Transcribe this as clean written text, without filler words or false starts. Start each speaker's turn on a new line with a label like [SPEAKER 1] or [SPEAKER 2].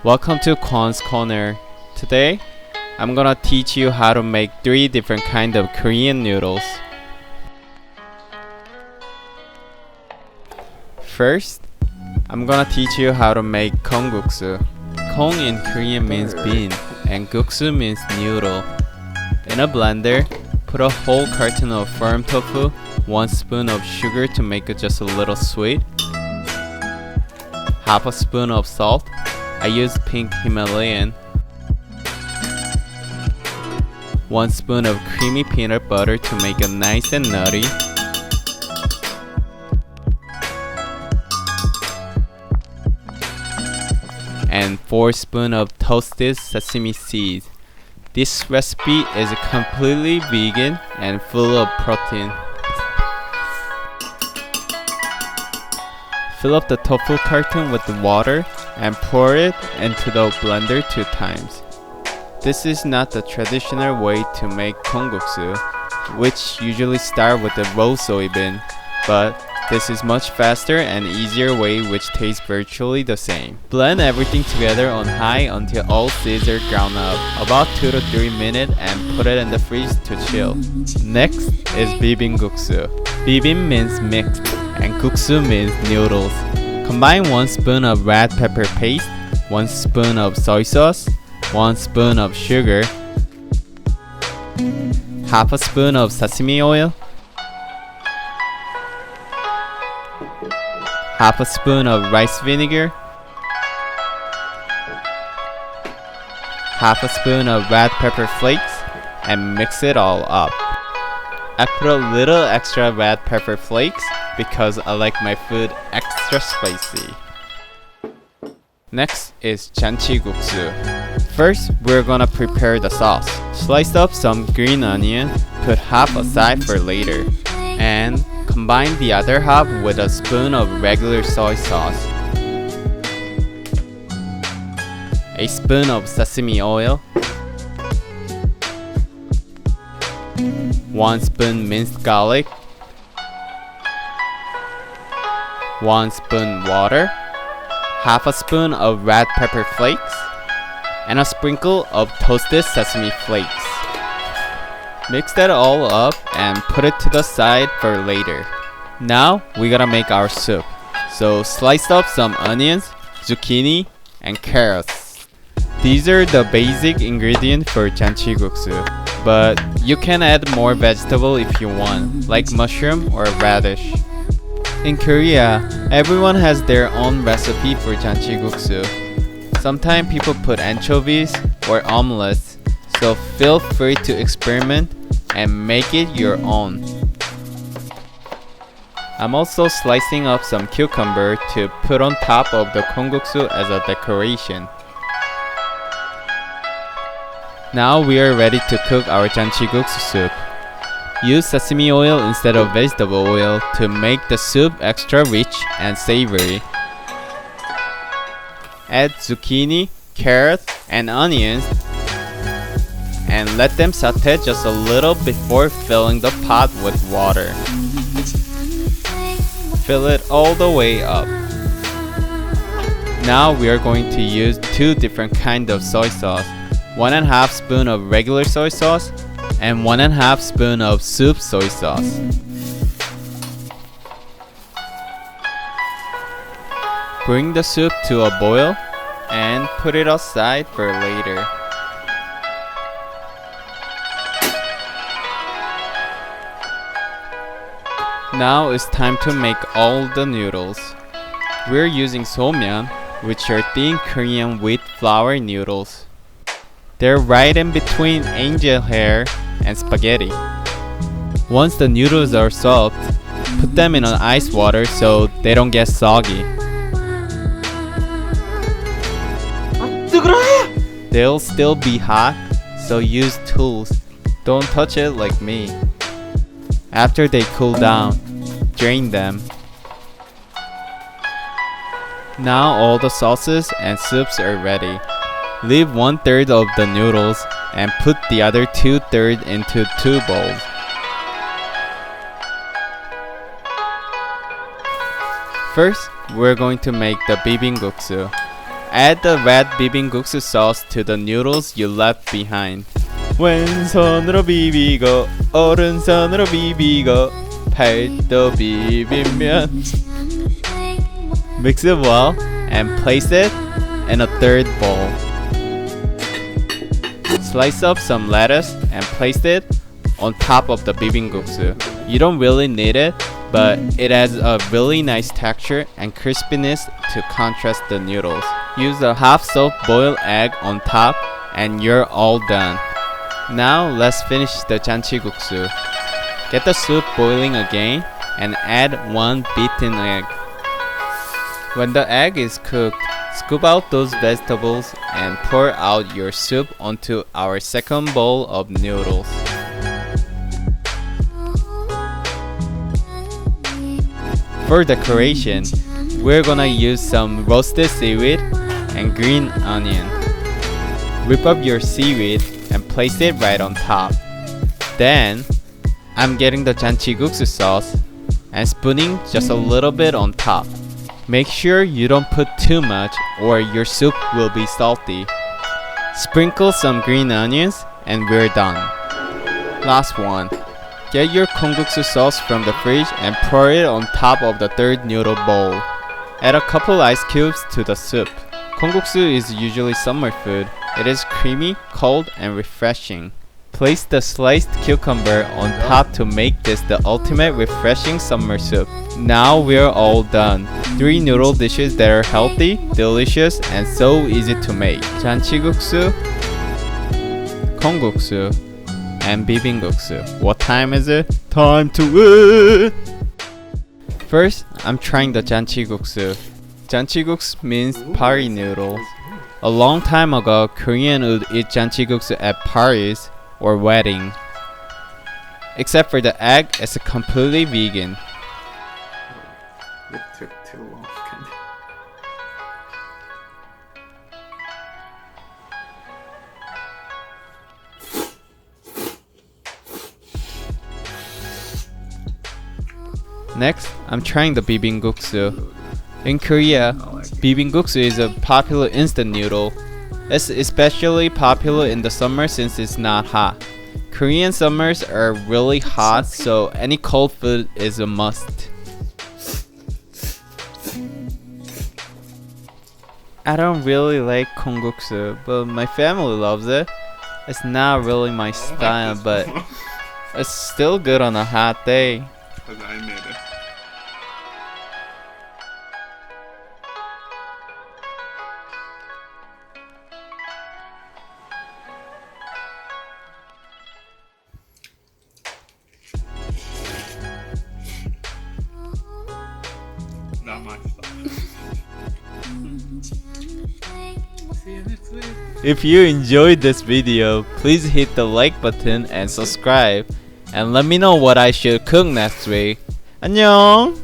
[SPEAKER 1] Welcome to Kwon's Corner. Today, I'm gonna teach you how to make 3 different kind of Korean noodles. First, I'm gonna teach you how to make kongguksu. Kong in Korean means bean and guksu means noodle. In a blender, put a whole carton of firm tofu, 1 spoon of sugar to make it just a little sweet, half a spoon of salt. I used pink Himalayan, 1 spoon of creamy peanut butter to make it nice and nutty, and 4 spoons of toasted sesame seeds. This recipe is completely vegan and full of protein. Fill up the tofu carton with the water and pour it into the blender 2 times. This is not the traditional way to make kongguksu, which usually start with the raw soybean, but this is much faster and easier way which tastes virtually the same. Blend everything together on high until all seeds are ground up, about 2 to 3 minutes, and put it in the fridge to chill. Next is Bibimguksu. Bibim means mixed and guksu means noodles. Combine 1 spoon of red pepper paste, 1 spoon of soy sauce, 1 spoon of sugar, half a spoon of sesame oil, half a spoon of rice vinegar, half a spoon of red pepper flakes, and mix it all up. I put a little extra red pepper flakes because I like my food extra spicy. Next is Janchiguksu. First, we're gonna prepare the sauce. Slice up some green onion, put half aside for later, and combine the other half with a spoon of regular soy sauce, a spoon of sesame oil, 1 spoon minced garlic, 1 spoon water, half a spoon of red pepper flakes, and a sprinkle of toasted sesame flakes. Mix that all up and put it to the side for later. Now we gotta make our soup. So slice up some onions, zucchini, and carrots. These are the basic ingredients for janchiguksu, but you can add more vegetable if you want, like mushroom or radish. In Korea, everyone has their own recipe for janchiguksu. Sometimes people put anchovies or omelets, so feel free to experiment and make it your own. I'm also slicing up some cucumber to put on top of the kongguksu as a decoration. Now we are ready to cook our janchiguksu soup. Use sesame oil instead of vegetable oil to make the soup extra rich and savory. Add zucchini, carrot, and onions and let them saute just a little before filling the pot with water. Fill it all the way up. Now we are going to use 2 different kinds of soy sauce. 1½ spoon of regular soy sauce and 1½ spoon of soup soy sauce. Bring the soup to a boil and put it aside for later. Now it's time to make all the noodles. We're using somyeon, which are thin Korean wheat flour noodles. They're right in between angel hair and spaghetti. Once the noodles are soft, put them in ice water so they don't get soggy. They'll still be hot, so use tools. Don't touch it like me. After they cool down, drain them. Now all the sauces and soups are ready. Leave 1/3 of the noodles and put the other 2/3 into 2 bowls. First, we're going to make the Bibimguksu. Add the red Bibimguksu sauce to the noodles you left behind. 왼손으로 비비고 오른손으로 비비고 팔도 비비면. Mix it well and place it in a third bowl. Slice up some lettuce and place it on top of the bibimguksu. You don't really need it, but it adds a really nice texture and crispiness to contrast the noodles. Use a half-soaked boiled egg on top and you're all done. Now let's finish the janchiguksu. Get the soup boiling again and add one beaten egg. When the egg is cooked, scoop out those vegetables and pour out your soup onto our second bowl of noodles. For decoration, we're gonna use some roasted seaweed and green onion. Whip up your seaweed and place it right on top. Then, I'm getting the janchiguksu sauce and spooning just a little bit on top. Make sure you don't put too much or your soup will be salty. Sprinkle some green onions and we're done. Last one. Get your kongguksu sauce from the fridge and pour it on top of the third noodle bowl. Add a couple ice cubes to the soup. Kongguksu is usually summer food. It is creamy, cold, and refreshing. Place the sliced cucumber on top to make this the ultimate refreshing summer soup. Now we're all done. 3 noodle dishes that are healthy, delicious, and so easy to make. Janchiguksu, kongguksu, and bibimguksu. What time is it? Time to eat! First, I'm trying the janchiguksu. Janchiguksu means party noodles. A long time ago, Korean would eat janchiguksu at parties or wedding. Except for the egg, it's completely vegan.
[SPEAKER 2] It took too long.
[SPEAKER 1] Next, I'm trying the bibimguksu. In Korea, bibimguksu is a popular instant noodle. It's especially popular in the summer since it's not hot. Korean summers are really hot, so any cold food is a must. I don't really like kongguksu, but my family loves it. It's not really my style, but it's still good on a hot day.
[SPEAKER 2] Because I made it. Not much stuff. See you next week.
[SPEAKER 1] If you enjoyed this video, please hit the like button and subscribe. And let me know what I should cook next week. 안녕!